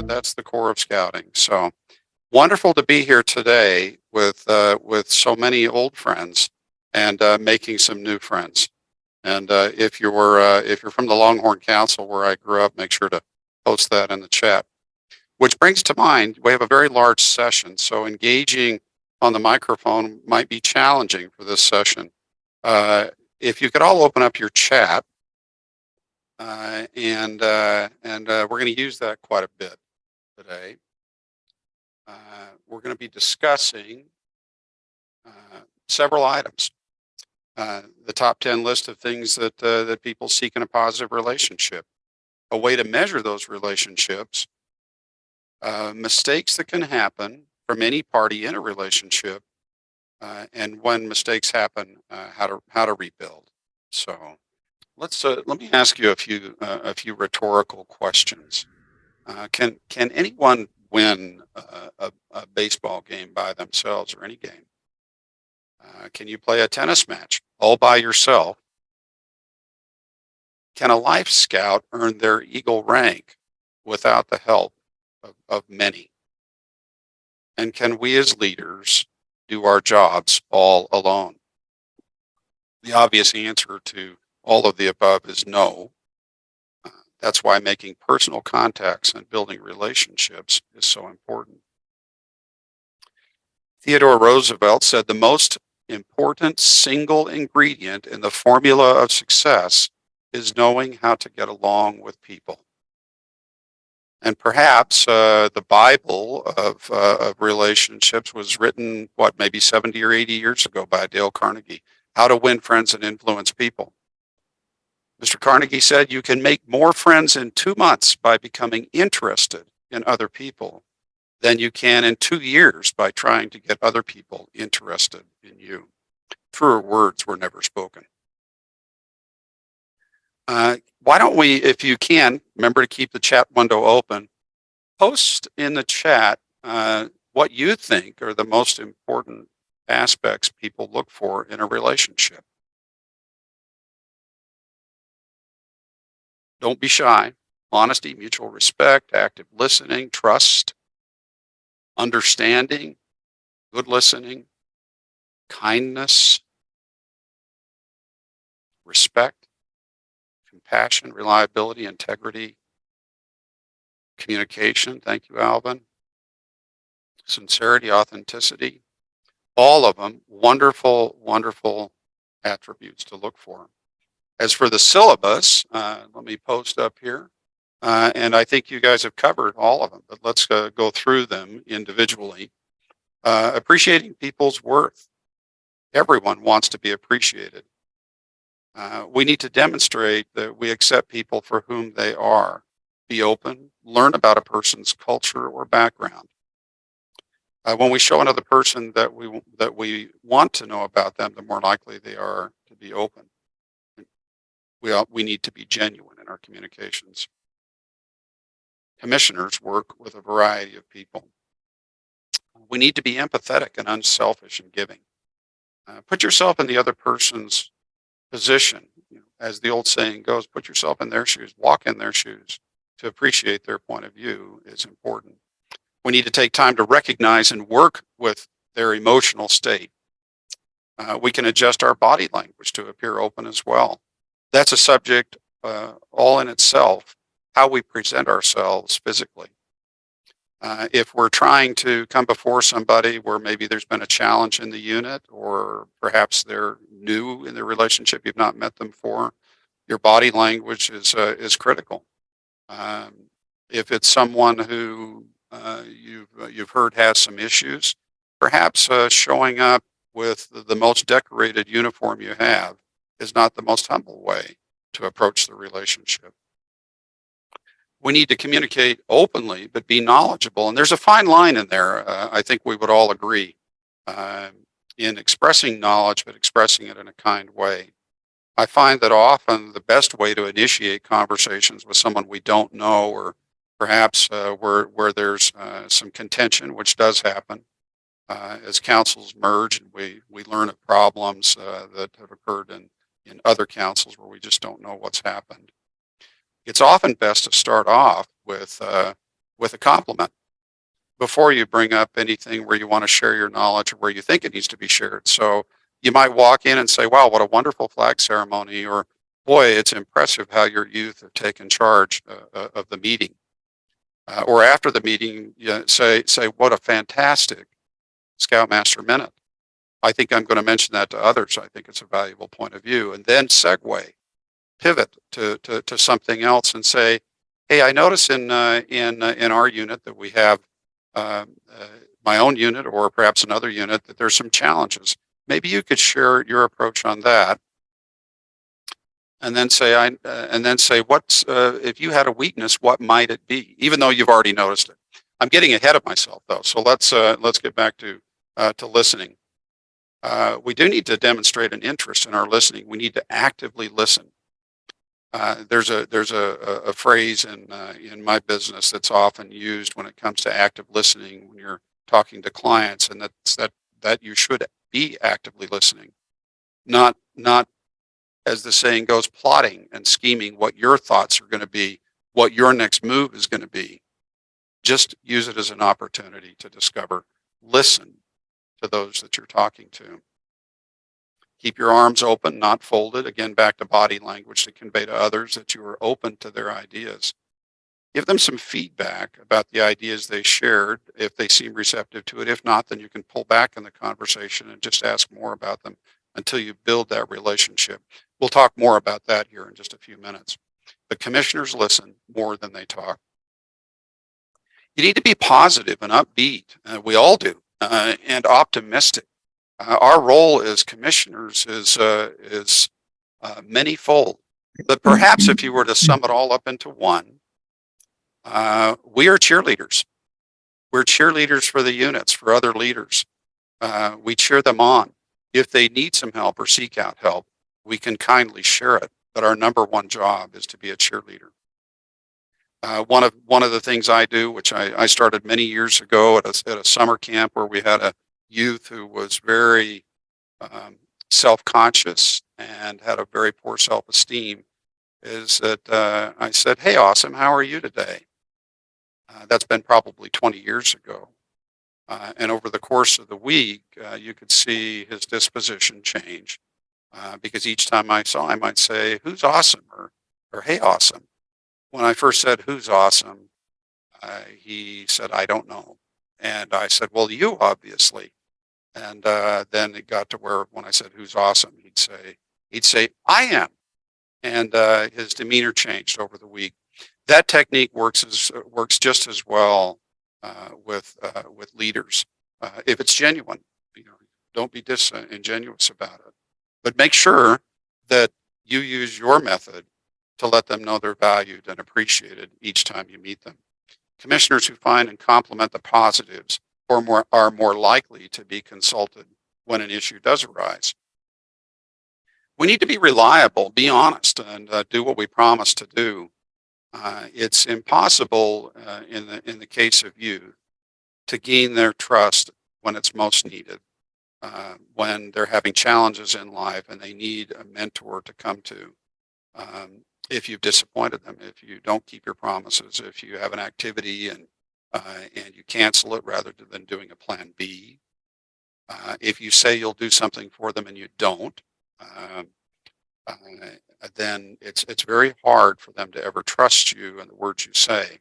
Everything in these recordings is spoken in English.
that's the core of scouting. So wonderful to be here today with so many old friends and making some new friends. And if you're from the Longhorn Council where I grew up, make sure to post that in the chat. Which brings to mind, we have a very large session, so engaging on the microphone might be challenging for this session. If you could all open up your chat, and we're going to use that quite a bit today. We're going to be discussing several items. The top 10 list of things that people seek in a positive relationship, a way to measure those relationships, mistakes that can happen from any party in a relationship, and when mistakes happen, how to rebuild. So let me ask you a few rhetorical questions. Can anyone win a baseball game by themselves, or any game? Can you play a tennis match all by yourself? Can a life scout earn their Eagle rank without the help of many? And can we as leaders do our jobs all alone? The obvious answer to all of the above is no. That's why making personal contacts and building relationships is so important. Theodore Roosevelt said the most important single ingredient in the formula of success is knowing how to get along with people. And perhaps the Bible of relationships was written, maybe 70 or 80 years ago by Dale Carnegie, How to Win Friends and Influence People. Mr. Carnegie said you can make more friends in 2 months by becoming interested in other people than you can in 2 years by trying to get other people interested in you. Truer words were never spoken. Why don't we, if you can, remember to keep the chat window open, post in the chat what you think are the most important aspects people look for in a relationship. Don't be shy. Honesty, mutual respect, active listening, trust, understanding, good listening, kindness, respect, compassion, reliability, integrity, communication. Thank you, Alvin. Sincerity, authenticity. All of them wonderful, wonderful attributes to look for. As for the syllabus, let me post up here. And I think you guys have covered all of them, but let's go through them individually. Appreciating people's worth. Everyone wants to be appreciated. We need to demonstrate that we accept people for whom they are. Be open, learn about a person's culture or background. When we show another person that we want to know about them, the more likely they are to be open. We need to be genuine in our communications. Commissioners work with a variety of people. We need to be empathetic and unselfish in giving. Put yourself in the other person's position. As the old saying goes, put yourself in their shoes, walk in their shoes. To appreciate their point of view is important. We need to take time to recognize and work with their emotional state. We can adjust our body language to appear open as well. That's a subject all in itself, how we present ourselves physically. If we're trying to come before somebody where maybe there's been a challenge in the unit, or perhaps they're new in their relationship, you've not met them before, your body language is critical. If it's someone who you've heard has some issues, perhaps showing up with the most decorated uniform you have is not the most humble way to approach the relationship. We need to communicate openly, but be knowledgeable. And there's a fine line in there, I think we would all agree, in expressing knowledge, but expressing it in a kind way. I find that often the best way to initiate conversations with someone we don't know, or perhaps where there's some contention, which does happen, as councils merge and we learn of problems that have occurred in other councils where we just don't know what's happened. It's often best to start off with with a compliment before you bring up anything where you want to share your knowledge or where you think it needs to be shared. So you might walk in and say, wow, what a wonderful flag ceremony, or boy, it's impressive how your youth have taken charge of the meeting. Or after the meeting, say, what a fantastic Scoutmaster minute. I think I'm going to mention that to others. I think it's a valuable point of view. And then segue, pivot to something else and say, hey, I notice in our unit that we have uh, uh, my own unit or perhaps another unit that there's some challenges. Maybe you could share your approach on that, and then say what's if you had a weakness, what might it be? Even though you've already noticed it. I'm getting ahead of myself though, so let's get back to listening. We do need to demonstrate an interest in our listening. We need to actively listen. There's a phrase in my business that's often used when it comes to active listening when you're talking to clients, and that you should be actively listening, not as the saying goes, plotting and scheming what your thoughts are going to be, what your next move is going to be. Just use it as an opportunity to discover. Listen to those that you're talking to. Keep your arms open, not folded. Again, back to body language to convey to others that you are open to their ideas. Give them some feedback about the ideas they shared if they seem receptive to it. If not, then you can pull back in the conversation and just ask more about them until you build that relationship. We'll talk more about that here in just a few minutes. But commissioners listen more than they talk. You need to be positive and upbeat. We all do, and optimistic. Our role as commissioners is manyfold. But perhaps if you were to sum it all up into one, we are cheerleaders. We're cheerleaders for the units, for other leaders. We cheer them on. If they need some help or seek out help, we can kindly share it. But our number one job is to be a cheerleader. One of the things I do, which I started many years ago at a summer camp where we had a youth who was very self-conscious and had a very poor self-esteem, is that I said, "Hey, awesome, how are you today?" That's been probably 20 years ago. And over the course of the week, you could see his disposition change because each time I saw him, I'd say, "Who's awesome?" or "Hey, awesome." When I first said, "Who's awesome?" He said, "I don't know." And I said, "Well, you obviously." And then it got to where when I said, "Who's awesome?" he'd say, "I am." And his demeanor changed over the week. That technique works just as well with leaders if it's genuine. Don't be disingenuous about it, but make sure that you use your method to let them know they're valued and appreciated each time you meet them. Commissioners who find and compliment the positives are more likely to be consulted when an issue does arise. We need to be reliable, be honest, and do what we promise to do. It's impossible in the case of youth to gain their trust when it's most needed, when they're having challenges in life and they need a mentor to come to. If you've disappointed them, if you don't keep your promises, if you have an activity and you cancel it rather than doing a plan B, if you say you'll do something for them and you don't, um, uh, then it's very hard for them to ever trust you and the words you say.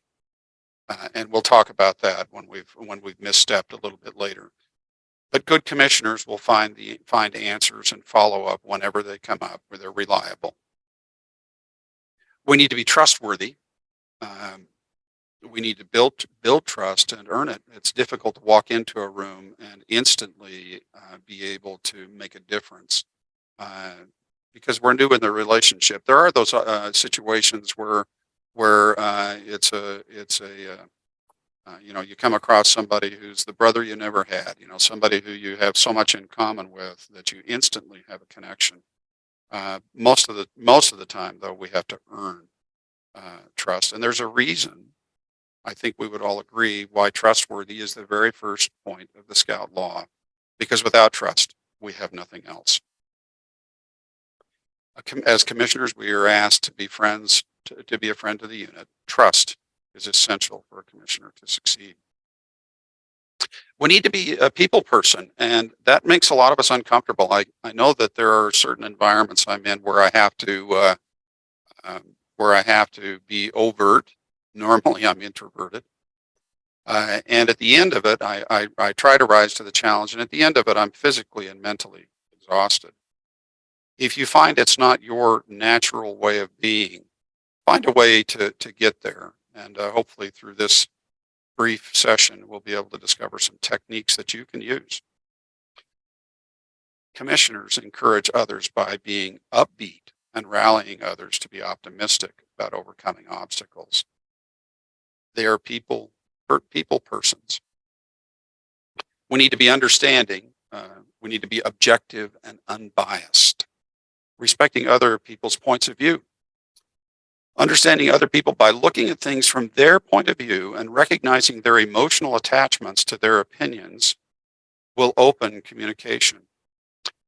And we'll talk about that when we've misstepped a little bit later. But good commissioners will find answers and follow up whenever they come up, where they're reliable. We need to be trustworthy. Um, we need to build trust and earn it. It's difficult to walk into a room and instantly be able to make a difference because we're new in the relationship. There are those situations where you come across somebody who's the brother you never had. Somebody who you have so much in common with that you instantly have a connection. Most of the time, though, we have to earn trust, and there's a reason. I think we would all agree why trustworthy is the very first point of the Scout Law, because without trust, we have nothing else. As commissioners, we are asked to be friends, to be a friend to the unit. Trust is essential for a commissioner to succeed. We need to be a people person, and that makes a lot of us uncomfortable. I know that there are certain environments I'm in where I have to be overt. Normally, I'm introverted. And at the end of it, I try to rise to the challenge. And at the end of it, I'm physically and mentally exhausted. If you find it's not your natural way of being, find a way to get there. And hopefully through this brief session, we'll be able to discover some techniques that you can use. Commissioners encourage others by being upbeat and rallying others to be optimistic about overcoming obstacles. They are people persons. We need to be understanding. We need to be objective and unbiased, respecting other people's points of view. Understanding other people by looking at things from their point of view and recognizing their emotional attachments to their opinions will open communication.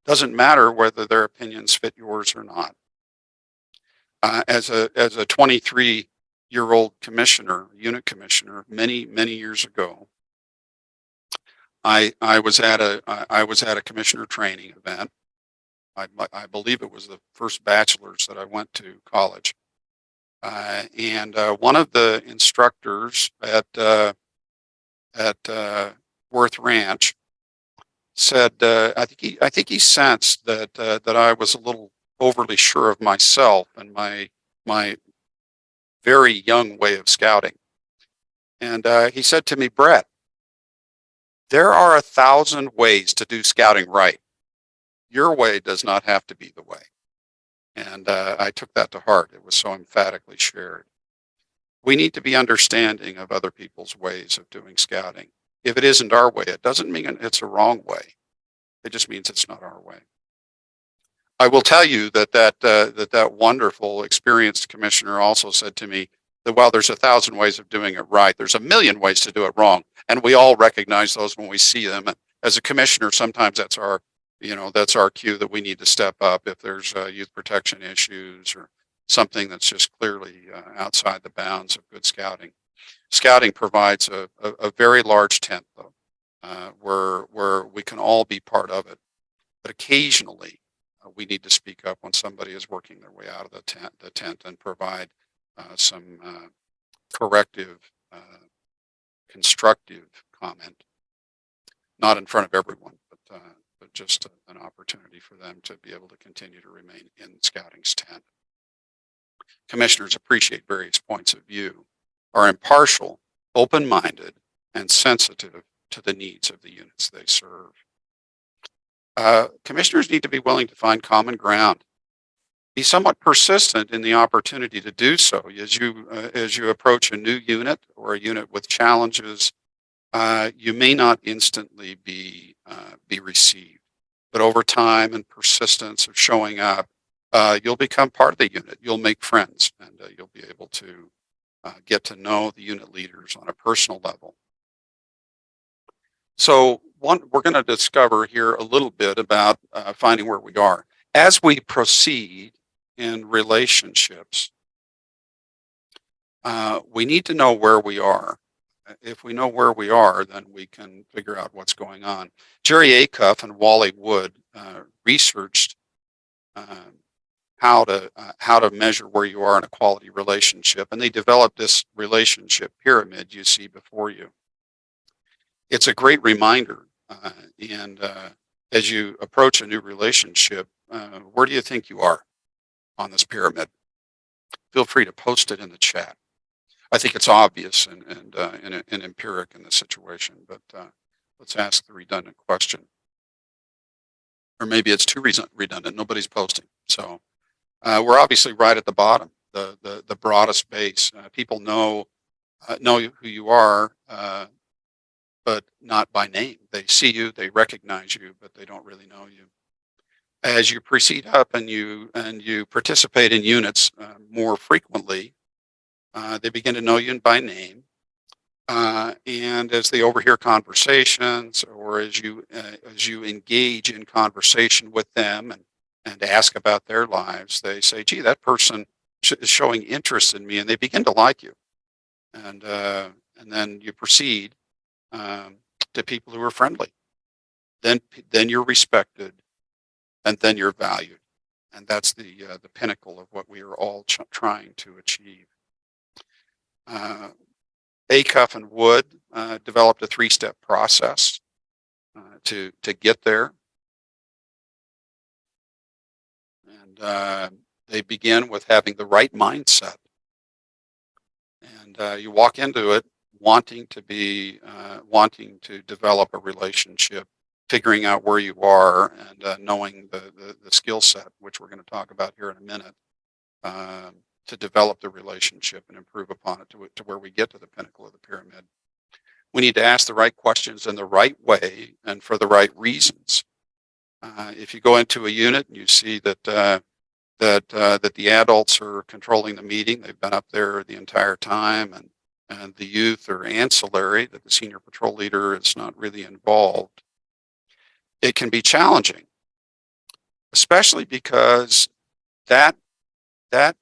Doesn't matter whether their opinions fit yours or not. As a 23-year-old commissioner, unit commissioner, many years ago, I was at a commissioner training event. I believe it was the first bachelor's that I went to college. And one of the instructors at Worth Ranch said, I think he sensed that I was a little overly sure of myself and my very young way of scouting. And he said to me, Brett, there are 1,000 ways to do scouting right. Your way does not have to be the way. And I took that to heart. It was so emphatically shared. We need to be understanding of other people's ways of doing scouting. If it isn't our way, it doesn't mean it's a wrong way. It just means it's not our way. I will tell you that wonderful, experienced commissioner also said to me that while there's 1,000 ways of doing it right, there's 1,000,000 ways to do it wrong. And we all recognize those when we see them. And as a commissioner, sometimes that's our cue that we need to step up if there's youth protection issues or something that's just clearly outside the bounds of good scouting. Scouting provides a very large tent, though, where we can all be part of it. But occasionally, we need to speak up when somebody is working their way out of the tent and provide some corrective, constructive comment, not in front of everyone, but just an opportunity for them to be able to continue to remain in scouting's tent. Commissioners appreciate various points of view, are impartial, open-minded, and sensitive to the needs of the units they serve. Commissioners need to be willing to find common ground. Be somewhat persistent in the opportunity to do so as you approach a new unit or a unit with challenges. You may not instantly be received, but over time and persistence of showing up, you'll become part of the unit. You'll make friends, and you'll be able to get to know the unit leaders on a personal level. So we're going to discover here a little bit about finding where we are. As we proceed in relationships, we need to know where we are. If we know where we are, then we can figure out what's going on. Jerry Acuff and Wally Wood researched how to measure where you are in a quality relationship, and they developed this relationship pyramid you see before you. It's a great reminder, and as you approach a new relationship, where do you think you are on this pyramid? Feel free to post it in the chat. I think it's obvious and empiric in this situation, but let's ask the redundant question. Or maybe it's too redundant. Nobody's posting. So we're obviously right at the bottom, the broadest base. People know who you are, but not by name. They see you, they recognize you, but they don't really know you. As you proceed up and you participate in units more frequently, they begin to know you by name, and as they overhear conversations, or as you engage in conversation with them and ask about their lives, they say, "Gee, that person is showing interest in me," and they begin to like you. and then you proceed to people who are friendly. Then you're respected, and then you're valued, and that's the pinnacle of what we are all trying to achieve. Acuff and Wood developed a 3-step process to get there, and they begin with having the right mindset. And you walk into it wanting to develop a relationship, figuring out where you are, and knowing the skill set, which we're going to talk about here in a minute, to develop the relationship and improve upon it to where we get to the pinnacle of the pyramid. We need to ask the right questions in the right way and for the right reasons. If you go into a unit and you see that the adults are controlling the meeting, they've been up there the entire time, and the youth are ancillary, that the senior patrol leader is not really involved, it can be challenging, especially because that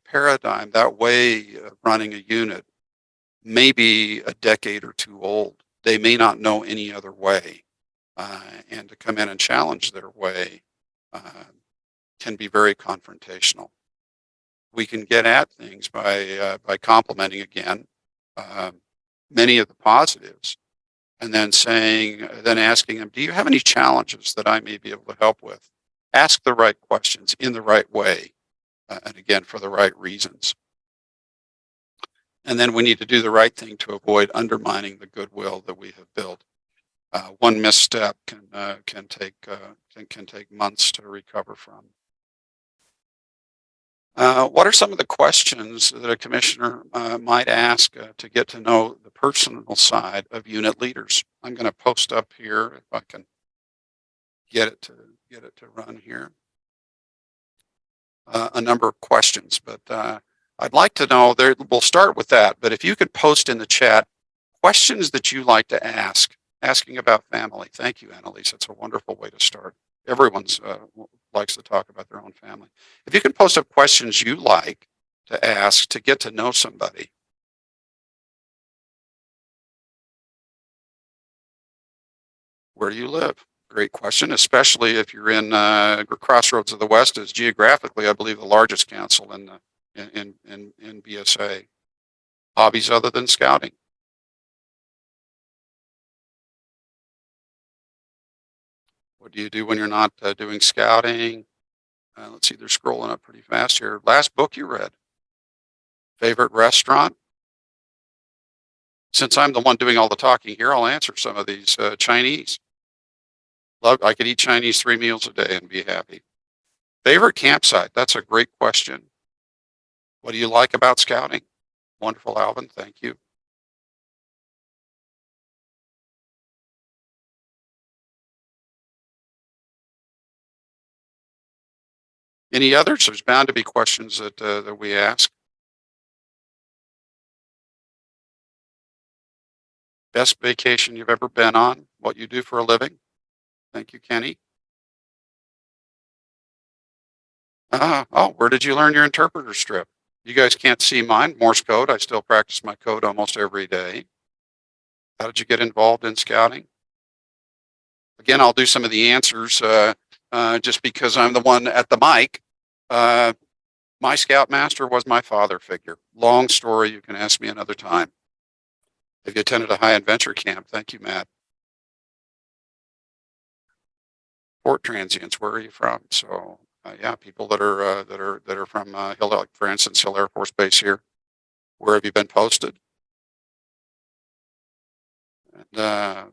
paradigm, that way of running a unit may be a decade or two old. They may not know any other way. And to come in and challenge their way can be very confrontational. We can get at things by complimenting again many of the positives, and then asking them, do you have any challenges that I may be able to help with? Ask the right questions in the right way, and again, for the right reasons. And then we need to do the right thing to avoid undermining the goodwill that we have built. One misstep can take months to recover from. What are some of the questions that a commissioner might ask to get to know the personal side of unit leaders? I'm going to post up here if I can get it to run here. A number of questions, but I'd like to know, we'll start with that, but if you could post in the chat questions that you like to asking about family. Thank you, Annalise. That's a wonderful way to start. Everyone's likes to talk about their own family. If you can post up questions you like to ask to get to know somebody. Where do you live? Great question, especially if you're in Crossroads of the West is geographically, I believe, the largest council in BSA. Hobbies other than scouting. What do you do when you're not doing scouting? Let's see, they're scrolling up pretty fast here. Last book you read? Favorite restaurant? Since I'm the one doing all the talking here, I'll answer some of these. Chinese. I could eat Chinese 3 meals a day and be happy. Favorite campsite? That's a great question. What do you like about scouting? Wonderful, Alvin. Thank you. Any others? There's bound to be questions that we ask. Best vacation you've ever been on? What you do for a living? Thank you, Kenny. Oh, where did you learn your interpreter strip? You guys can't see mine. Morse code. I still practice my code almost every day. How did you get involved in scouting? Again, I'll do some of the answers just because I'm the one at the mic. My scoutmaster was my father figure. Long story. You can ask me another time. Have you attended a high adventure camp? Thank you, Matt. Port transients. Where are you from? So yeah, people that are from Hill, like for instance, Hill Air Force Base here. Where have you been posted? And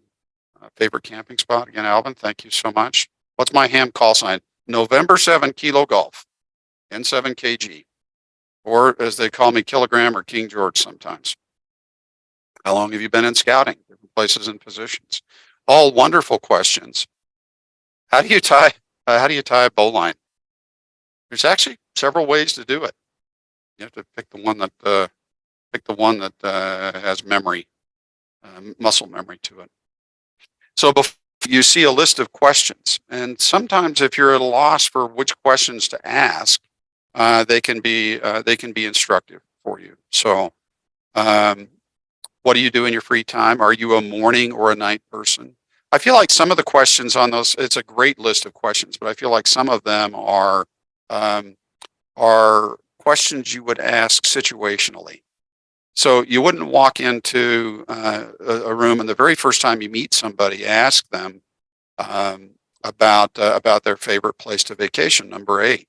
favorite camping spot? Again, Alvin, thank you so much. What's my ham call sign? November 7 Kilo Golf, N7 KG, or as they call me, Kilogram or King George sometimes. How long have you been in scouting? Different places and positions. All wonderful questions. How do you tie a bowline? There's actually several ways to do it. You have to pick the one that has memory, muscle memory to it. So before you see a list of questions, and sometimes if you're at a loss for which questions to ask, they can be instructive for you. So What do you do in your free time? Are you a morning or a night person? I feel like some of the questions on those, it's a great list of questions, but I feel like some of them um, are questions you would ask situationally. So you wouldn't walk into a room and the very first time you meet somebody, ask them um, about their favorite place to vacation. Number 8.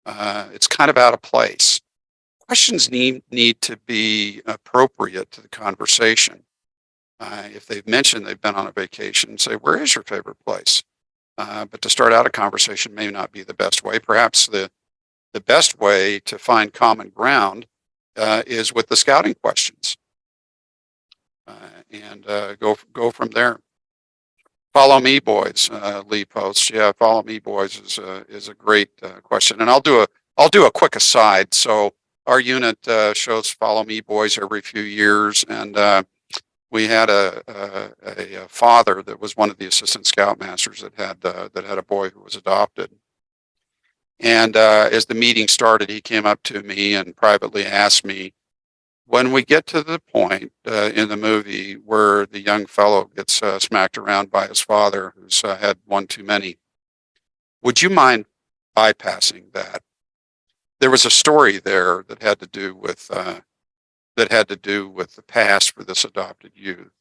It's kind of out of place. Questions need to be appropriate to the conversation. If they've mentioned they've been on a vacation, say, where is your favorite place? But to start out a conversation may not be the best way. Perhaps the best way to find common ground is with the scouting questions, and go from there. Follow me, boys. Lee posts. Yeah, follow me, boys is a great question, and I'll do a quick aside. So our unit shows follow me, boys every few years, and we had a father that was one of the assistant scoutmasters that had a boy who was adopted. And as the meeting started, he came up to me and privately asked me, when we get to the point in the movie where the young fellow gets smacked around by his father, who's had one too many, would you mind bypassing that? There was a story there that had to do with the past for this adopted youth.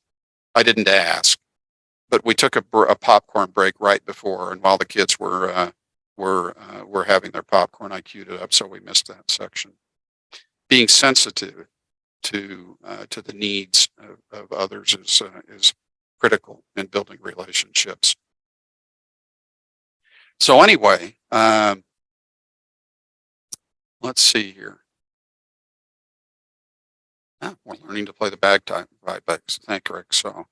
I didn't ask, but we took a popcorn break right before, and while the kids were having their popcorn, I queued it up, so we missed that section. Being sensitive to the needs of others is critical in building relationships. So anyway, let's see here. We're learning to play the bagpipes. Thank you, Rick. So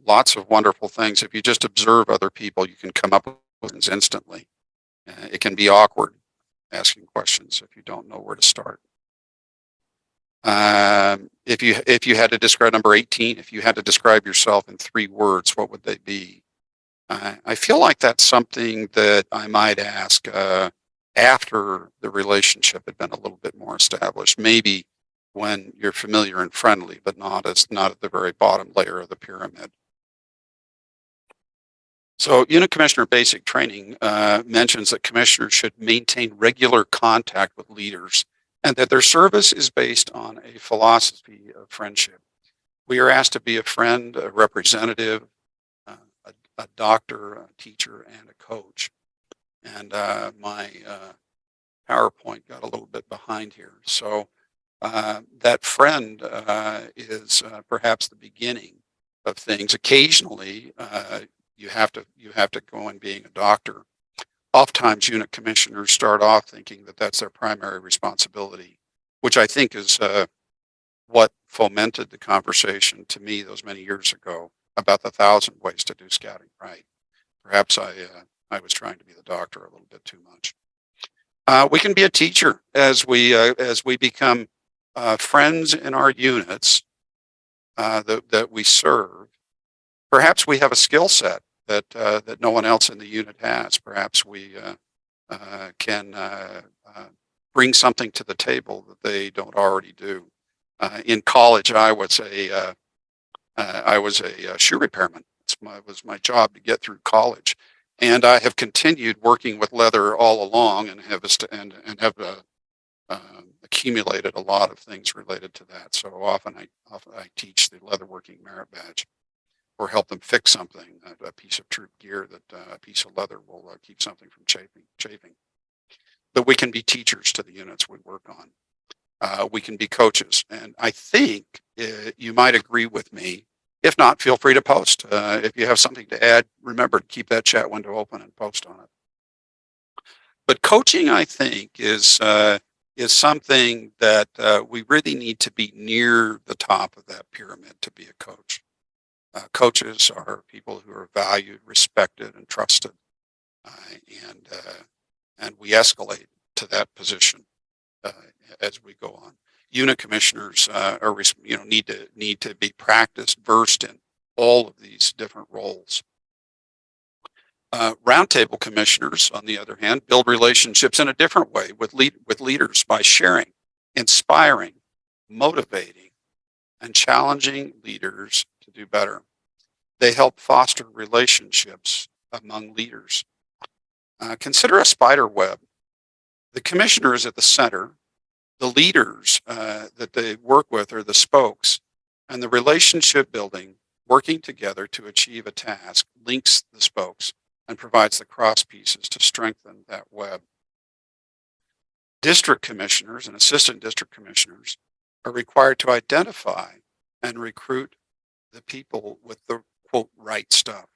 lots of wonderful things. If you just observe other people, you can come up with things instantly. It can be awkward asking questions if you don't know where to start. If you had to describe number 18, if you had to describe yourself in 3 words, what would they be? I feel like that's something that I might ask after the relationship had been a little bit more established. Maybe when you're familiar and friendly, but not at the very bottom layer of the pyramid. So unit commissioner basic training mentions that commissioners should maintain regular contact with leaders and that their service is based on a philosophy of friendship. We are asked to be a friend, a representative, a doctor, a teacher, and a coach. And my PowerPoint got a little bit behind here. So that friend is perhaps the beginning of things. Occasionally, you have to go in being a doctor. Oftentimes, unit commissioners start off thinking that that's their primary responsibility, which I think is what fomented the conversation to me those many years ago about the 1,000 ways to do scouting right. Perhaps I was trying to be the doctor a little bit too much. We can be a teacher as we become friends in our units that we serve. Perhaps we have a skill set that no one else in the unit has. Perhaps we can bring something to the table that they don't already do. In college, I was a shoe repairman. It was my job to get through college, and I have continued working with leather all along, and have accumulated a lot of things related to that. So often I teach the leatherworking merit badge, or help them fix something, a piece of troop gear that a piece of leather will keep something from chafing. But we can be teachers to the units we work on. We can be coaches, and I think you might agree with me. If not, feel free to post. If you have something to add, remember to keep that chat window open and post on it. But coaching, I think, is something that we really need to be near the top of that pyramid to be a coach. Coaches are people who are valued, respected, and trusted, and we escalate to that position as we go on. Unit commissioners need to be practiced, versed in all of these different roles. Roundtable commissioners, on the other hand, build relationships in a different way with leaders by sharing, inspiring, motivating, and challenging leaders to do better. They help foster relationships among leaders. Consider a spider web. The commissioner is at the center. The leaders that they work with are the spokes, and the relationship building, working together to achieve a task, links the spokes and provides the cross pieces to strengthen that web. District commissioners and assistant district commissioners are required to identify and recruit the people with the quote right stuff.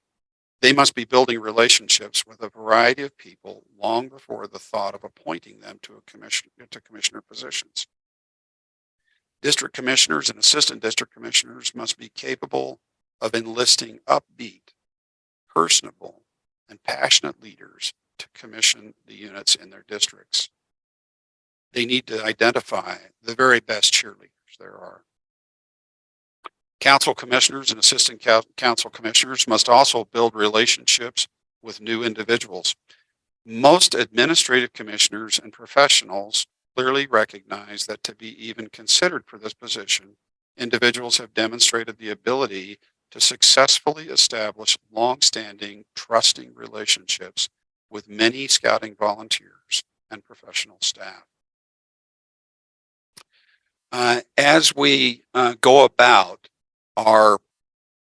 They must be building relationships with a variety of people long before the thought of appointing them to commissioner positions. District commissioners and assistant district commissioners must be capable of enlisting upbeat, personable, and passionate leaders to commission the units in their districts. They need to identify the very best cheerleaders there are. Council commissioners and assistant council commissioners must also build relationships with new individuals. Most administrative commissioners and professionals clearly recognize that to be even considered for this position, individuals have demonstrated the ability to successfully establish long-standing, trusting relationships with many scouting volunteers and professional staff. As we go about our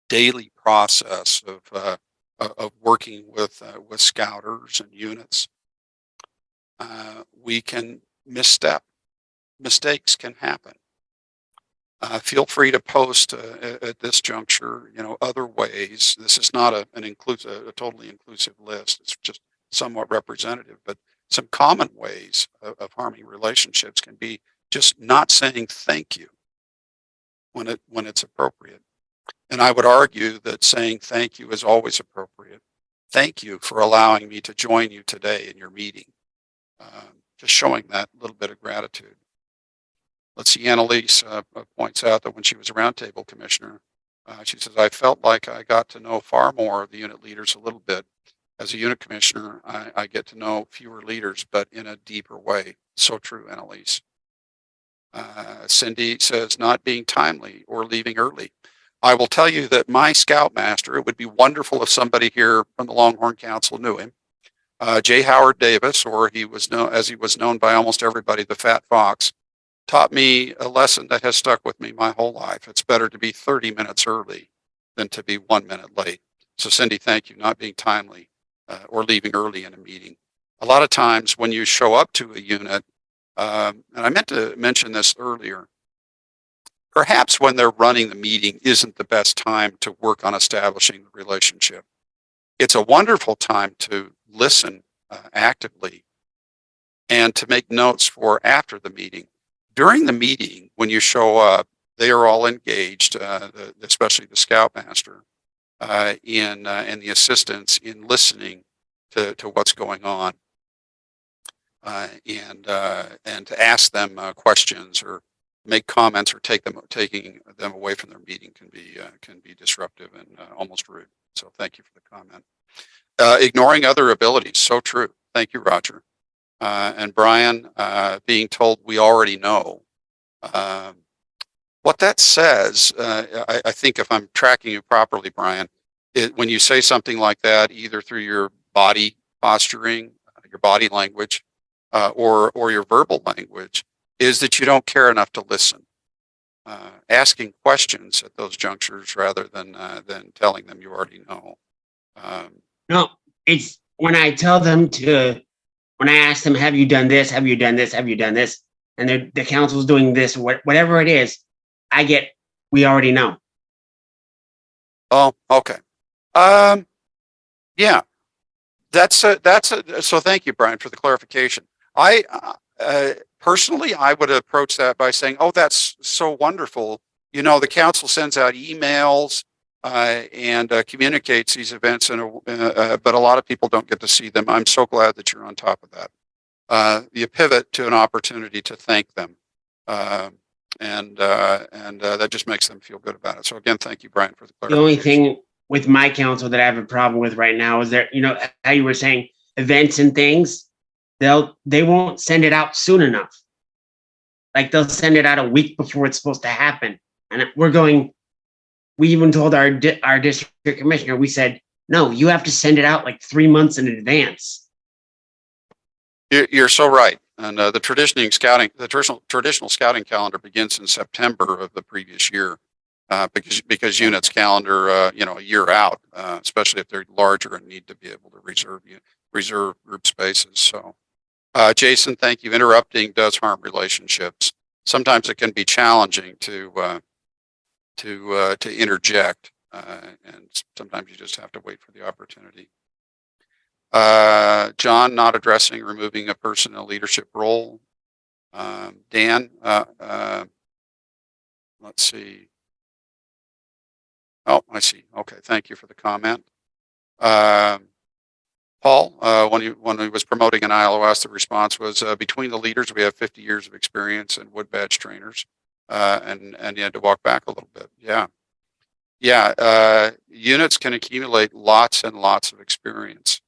daily process of working with scouters and units, we can misstep. Mistakes can happen. Feel free to post at this juncture, other ways. This is not a totally inclusive list. It's just somewhat representative, but some common ways of harming relationships can be just not saying thank you when it's appropriate. And I would argue that saying thank you is always appropriate. Thank you for allowing me to join you today in your meeting. Just showing that little bit of gratitude. Let's see, Annalise points out that when she was a roundtable commissioner, she says, I felt like I got to know far more of the unit leaders a little bit. As a unit commissioner, I get to know fewer leaders, but in a deeper way. So true, Annalise. Cindy says, not being timely or leaving early. I will tell you that my scoutmaster, it would be wonderful if somebody here from the Longhorn Council knew him. J. Howard Davis, or he was known as he was known by almost everybody, the Fat Fox, taught me a lesson that has stuck with me my whole life. It's better to be 30 minutes early than to be 1 minute late. So Cindy, thank you, not being timely or leaving early in a meeting. A lot of times when you show up to a unit, and I meant to mention this earlier, perhaps when they're running the meeting isn't the best time to work on establishing the relationship. It's a wonderful time to listen actively and to make notes for after the meeting. During the meeting, when you show up, they are all engaged, especially the scoutmaster and the assistants in listening to what's going on, and to ask them questions or make comments or taking them away from their meeting can be disruptive and almost rude. So thank you for the comment. Ignoring other abilities, so true. Thank you, Roger. And Brian, being told we already know. What that says, I think if I'm tracking you properly, Brian, when you say something like that, either through your body posturing, your body language, or your verbal language, is that you don't care enough to listen. Asking questions at those junctures rather than telling them you already know. No, it's when I tell them to, when I ask them, have you done this? Have you done this? Have you done this? And the council's doing this, whatever it is, I get, we already know. Oh, okay. Yeah, so thank you, Brian, for the clarification. I personally, I would approach that by saying, oh, that's so wonderful. The council sends out emails and communicates these events, but a lot of people don't get to see them. I'm so glad that you're on top of that. You pivot to an opportunity to thank them, and that just makes them feel good about it. So again, thank you, Brian, for the clarification. The only thing with my council that I have a problem with right now is that, how you were saying events and things, they won't send it out soon enough. Like they'll send it out a week before it's supposed to happen. And we even told our district commissioner, we said, no, you have to send it out like 3 months in advance. You're so right. And the traditional scouting calendar begins in September of the previous year, because units calendar a year out, especially if they're larger and need to be able to reserve group spaces. So, Jason, thank you. Interrupting does harm relationships. Sometimes it can be challenging to interject, and sometimes you just have to wait for the opportunity. John, not addressing removing a person in a leadership role. Dan, let's see. Oh, I see. Okay, thank you for the comment. Paul, when he was promoting an ILOS, the response was, between the leaders, we have 50 years of experience and wood badge trainers, and you had to walk back a little bit. Yeah. Units can accumulate lots and lots of experience,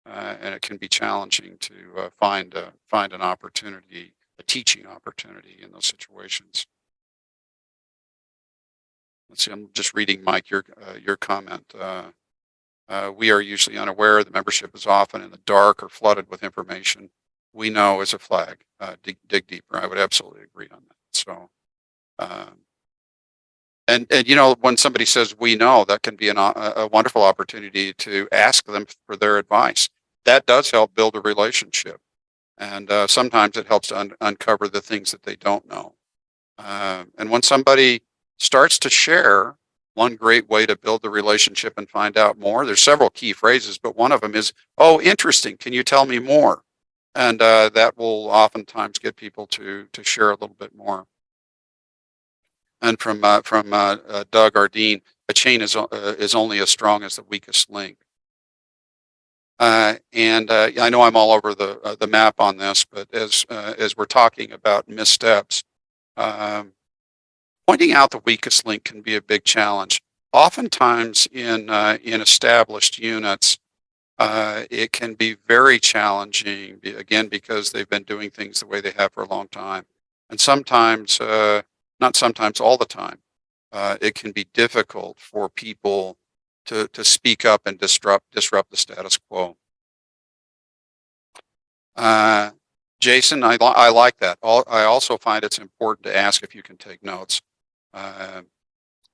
and it can be challenging to find an opportunity, a teaching opportunity in those situations. Let's see. I'm just reading, Mike, your comment. We are usually unaware. The membership is often in the dark or flooded with information we know is a flag. Dig deeper. I would absolutely agree on that. So, and when somebody says we know, that can be a wonderful opportunity to ask them for their advice. That does help build a relationship, and sometimes it helps to uncover the things that they don't know. And when somebody starts to share, one great way to build the relationship and find out more, there's several key phrases, but one of them is, "Oh, interesting. Can you tell me more?" And that will oftentimes get people to share a little bit more. And from Doug Ardeen, a chain is only as strong as the weakest link. And I know I'm all over the map on this, but as we're talking about missteps, pointing out the weakest link can be a big challenge. Oftentimes in established units, it can be very challenging, again, because they've been doing things the way they have for a long time. And sometimes, not sometimes, all the time, it can be difficult for people to speak up and disrupt the status quo. Jason, I like that. I also find it's important to ask if you can take notes,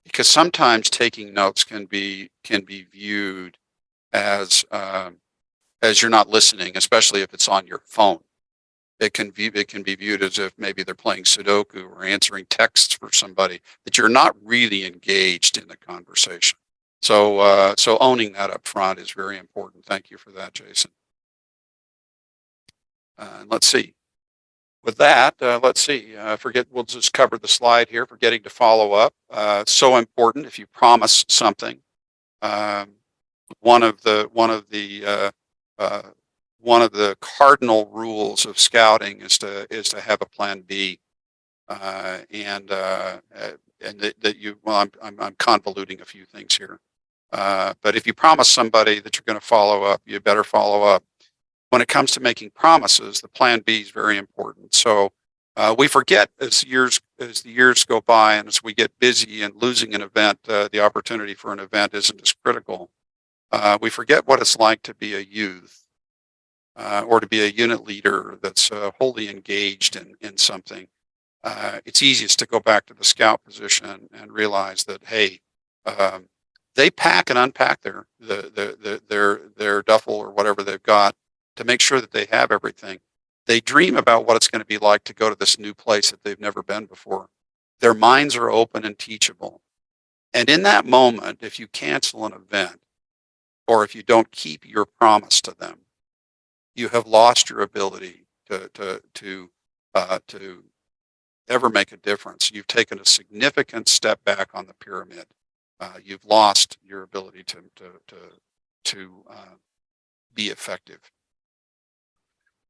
because sometimes taking notes can be viewed as you're not listening, especially if it's on your phone. It can be viewed as if maybe they're playing Sudoku or answering texts for somebody, that you're not really engaged in the conversation. So owning that up front is very important. Thank you for that, Jason. Let's see. With that, let's see. We'll just cover the slide here. Forgetting to follow up. So important. If you promise something, one of the cardinal rules of scouting is to have a plan B, and that you. Well, I'm convoluting a few things here, but if you promise somebody that you're going to follow up, you better follow up. When it comes to making promises, the plan B is very important. So we forget as the years go by, and as we get busy and losing an event, the opportunity for an event isn't as critical. We forget what it's like to be a youth, or to be a unit leader that's wholly engaged in something. It's easiest to go back to the scout position and realize that, hey, they pack and unpack their duffel or whatever they've got to make sure that they have everything. They dream about what it's going to be like to go to this new place that they've never been before. Their minds are open and teachable. And in that moment, if you cancel an event, or if you don't keep your promise to them, you have lost your ability to ever make a difference. You've taken a significant step back on the pyramid. You've lost your ability to be effective.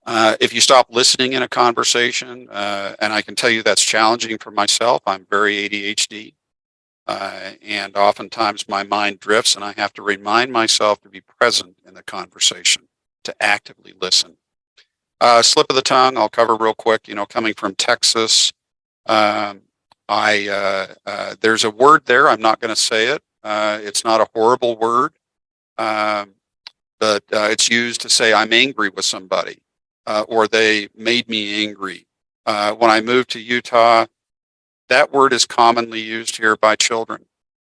If you stop listening in a conversation, and I can tell you that's challenging for myself. I'm very ADHD, and oftentimes my mind drifts, and I have to remind myself to be present in the conversation, to actively listen. Slip of the tongue, I'll cover real quick. Coming from Texas, There's a word there. I'm not going to say it. It's not a horrible word, but it's used to say I'm angry with somebody, or they made me angry. When I moved to Utah, that word is commonly used here by children.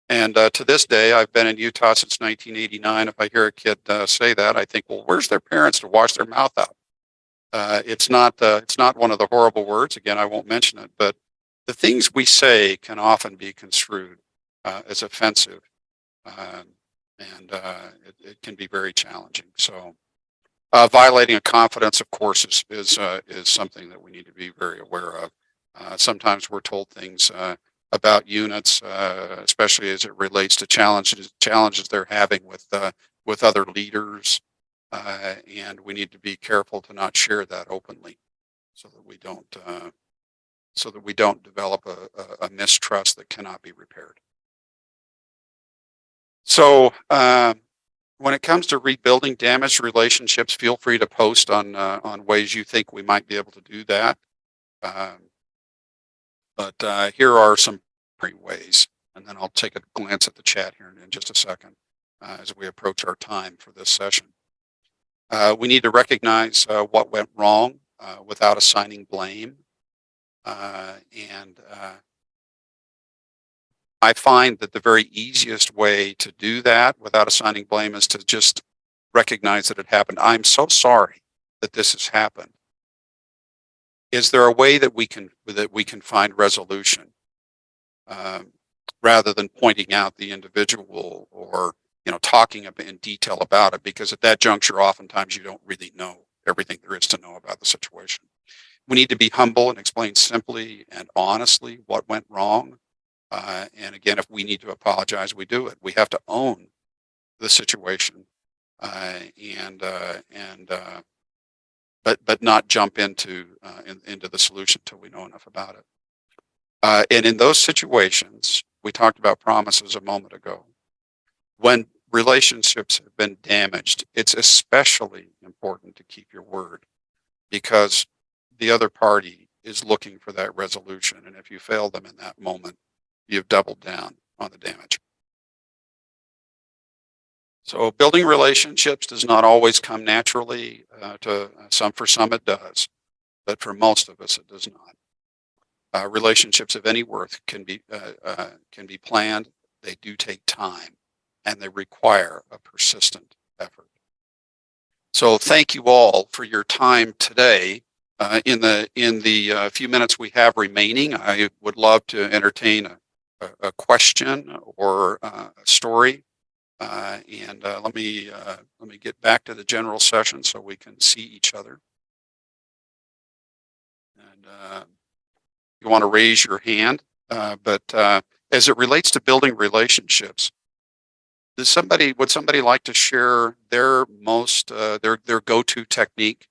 And to this day, I've been in Utah since 1989. If I hear a kid say that, I think, well, where's their parents to wash their mouth out? It's not one of the horrible words. Again, I won't mention it, but the things we say can often be construed as offensive, and it can be very challenging. So, violating a confidence, of course, is something that we need to be very aware of. Sometimes we're told things about units, especially as it relates to challenges they're having with other leaders, and we need to be careful to not share that openly, so that we don't develop a mistrust that cannot be repaired. So when it comes to rebuilding damaged relationships, feel free to post on ways you think we might be able to do that. But here are some ways, and then I'll take a glance at the chat here in just a second as we approach our time for this session. We need to recognize what went wrong without assigning blame. And I find that the very easiest way to do that without assigning blame is to just recognize that it happened. I'm so sorry that this has happened. Is there a way that we can find resolution, rather than pointing out the individual or talking in detail about it? Because at that juncture, oftentimes you don't really know everything there is to know about the situation. We need to be humble and explain simply and honestly what went wrong. And again, if we need to apologize, we do it. We have to own the situation, but not jump into the solution until we know enough about it. And in those situations, we talked about promises a moment ago. When relationships have been damaged, it's especially important to keep your word, because the other party is looking for that resolution. And if you fail them in that moment, you've doubled down on the damage. So building relationships does not always come naturally. For some it does, but for most of us it does not. Relationships of any worth can be planned. They do take time, and they require a persistent effort. So thank you all for your time today. In the few minutes we have remaining, I would love to entertain a question or a story. And let me get back to the general session so we can see each other. And you want to raise your hand, but as it relates to building relationships, would somebody like to share their their go-to technique?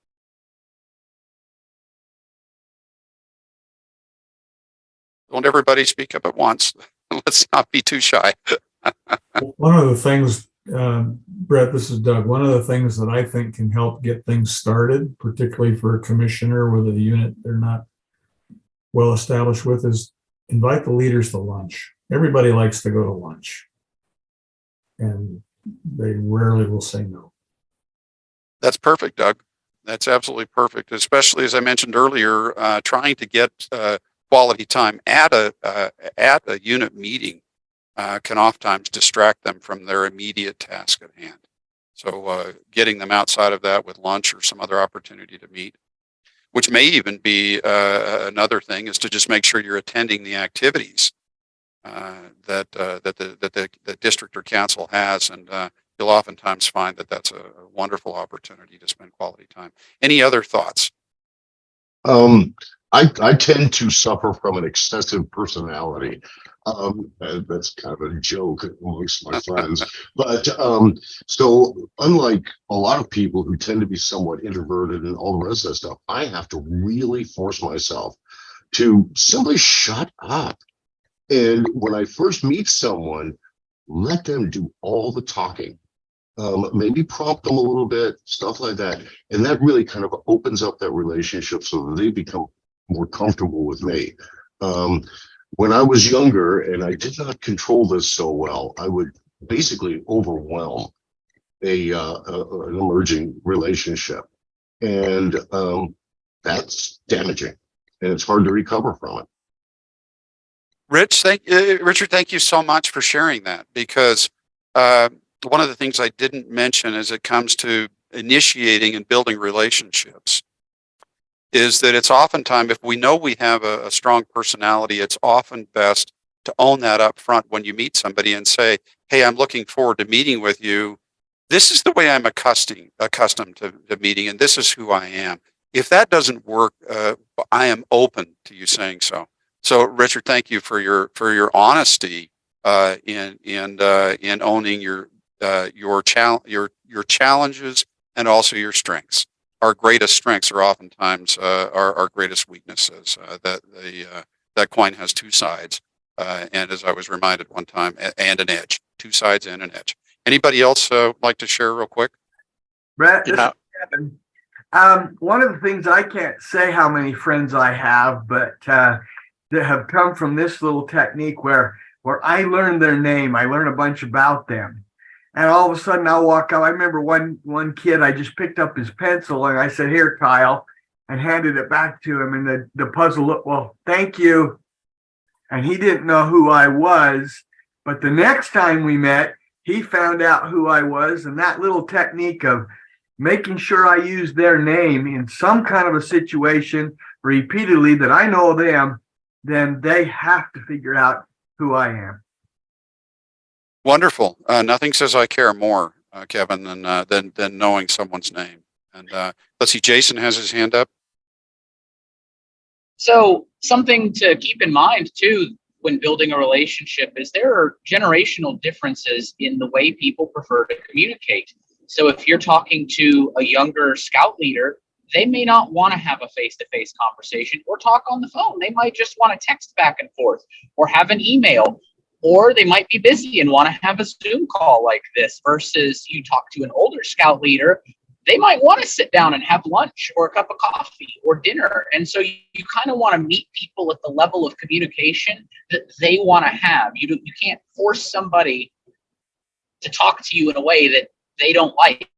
Don't everybody speak up at once. Let's not be too shy. One of the things, Brett, this is Doug. One of the things that I think can help get things started, particularly for a commissioner with a unit they're not well established with, is invite the leaders to lunch. Everybody likes to go to lunch, and they rarely will say no. That's perfect, Doug. That's absolutely perfect, especially as I mentioned earlier, trying to get quality time at a unit meeting can oftentimes distract them from their immediate task at hand. So getting them outside of that with lunch or some other opportunity to meet, which may even be another thing, is to just make sure you're attending the activities that the district or council has, and you'll oftentimes find that that's a wonderful opportunity to spend quality time. Any other thoughts? I tend to suffer from an excessive personality. That's kind of a joke amongst my friends. But so unlike a lot of people who tend to be somewhat introverted and all the rest of that stuff, I have to really force myself to simply shut up. And when I first meet someone, let them do all the talking. Maybe prompt them a little bit, stuff like that. And that really kind of opens up that relationship so that they become more comfortable with me. when I was younger and I did not control this so well, I would basically overwhelm an emerging relationship, and that's damaging, and it's hard to recover from it. Richard, thank you so much for sharing that, because one of the things I didn't mention as it comes to initiating and building relationships is that it's oftentimes, if we know we have a strong personality, it's often best to own that up front when you meet somebody and say, hey, I'm looking forward to meeting with you. This is the way I'm accustomed to meeting, and this is who I am. If that doesn't work, I am open to you saying so. So, Richard, thank you for your honesty in owning your challenges and also your strengths. Our greatest strengths are oftentimes our greatest weaknesses. That coin has two sides, and as I was reminded one time, and an edge. Two sides and an edge. Anybody else like to share real quick? Brett, this is Kevin. One of the things, I can't say how many friends I have, but that have come from this little technique where I learn their name, I learn a bunch about them. And all of a sudden I'll walk out. I remember one kid, I just picked up his pencil and I said, here, Kyle, and handed it back to him. And the puzzle looked, well, thank you. And he didn't know who I was. But the next time we met, he found out who I was. And that little technique of making sure I use their name in some kind of a situation repeatedly that I know them, then they have to figure out who I am. Wonderful. Nothing says I care more, Kevin, than knowing someone's name. And let's see, Jason has his hand up. So something to keep in mind too when building a relationship is there are generational differences in the way people prefer to communicate. So if you're talking to a younger scout leader, they may not want to have a face-to-face conversation or talk on the phone. They might just want to text back and forth or have an email. Or they might be busy and want to have a Zoom call like this versus you talk to an older scout leader, they might want to sit down and have lunch or a cup of coffee or dinner. And so you kind of want to meet people at the level of communication that they want to have. You can't force somebody to talk to you in a way that they don't like.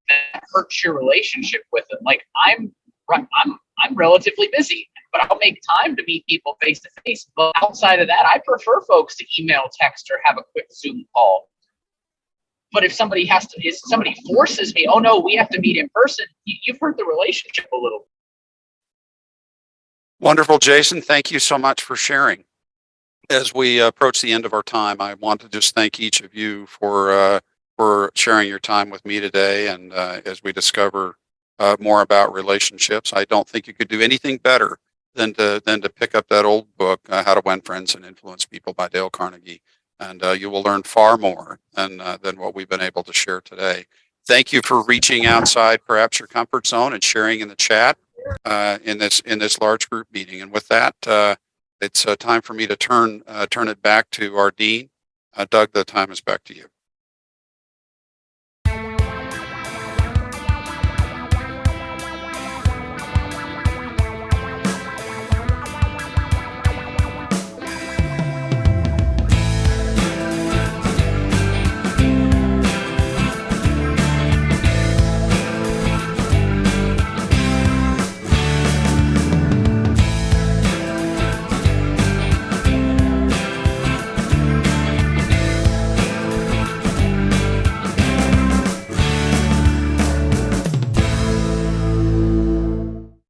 That hurts your relationship with them. Like I'm relatively busy, but I'll make time to meet people face to face. But outside of that, I prefer folks to email, text, or have a quick Zoom call. But if somebody forces me, oh no, we have to meet in person, you've hurt the relationship a little. Wonderful, Jason. Thank you so much for sharing. As we approach the end of our time, I want to just thank each of you for sharing your time with me today. And as we discover more about relationships, I don't think you could do anything better than to pick up that old book, How to Win Friends and Influence People by Dale Carnegie. And you will learn far more than what we've been able to share today. Thank you for reaching outside perhaps your comfort zone and sharing in the chat in this large group meeting. And with that, it's time for me to turn it back to our dean. Doug, the time is back to you.